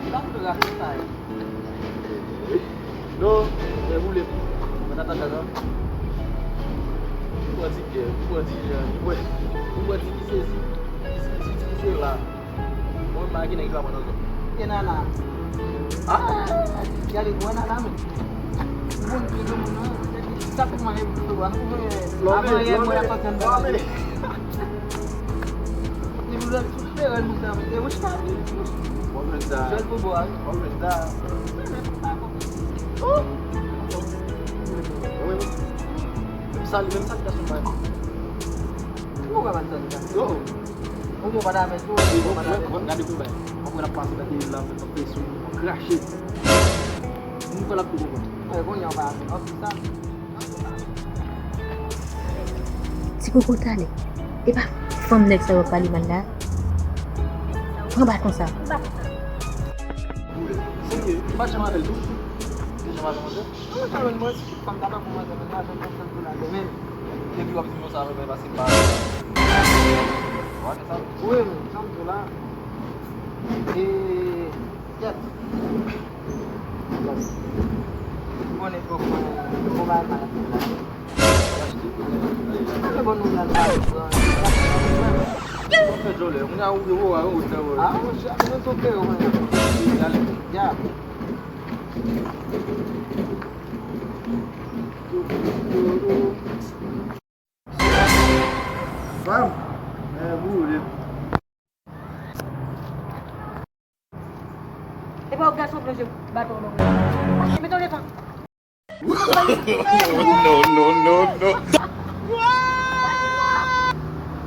Bilang tu lah selesai. No, dia boleh. Mana tak ada. Buat sikit, buat sikit lah. Mau lagi nak ikut mana tu? Ya nana. Jadi gua nak lama. Pun kita mana? Jadi satu mana itu aku apa yang mau dapat gambar. Ni bulan sudah kan muda. Ya mesti ni. Jual buat. Oh. Misal dah sampai. Mau kan bantu kan? Oh. Mau pada apa tu? Bukan ada pun baik. Aku nak pasal dah hilang dekat Facebook. Crash it. Ini kalau aku buat. Kau yang apa? Oh bisa. Si Coco tale. Et pas femme next ça va pas liman là. Prends pas comme ça. Sini, macam mana tu? Macam mana? Kalau mau pangkalan mau ada satu lagi. Men, Dia juga bisa salah bebas simpang. Wah, tak. gue satu lah. Ya. Gue ni kau mana? Kita bonus lah. Apa jole? Punya aku buat aku tahu. Siapa tu ke orang? Ya. Faham? Boleh. Bawa gas sobre je bato lo. Betul dia tak? No.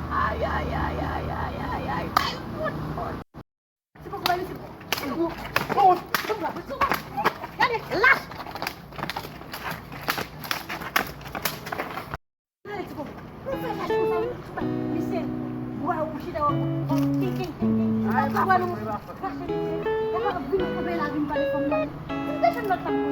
Ay. Sibuk lagi sibuk. Oh, tunggu. Jadi, las. Listen, buah usi dah. King. Apa baru? Kalau bilang ke bela bin pada kamu. Tidak sempat kamu.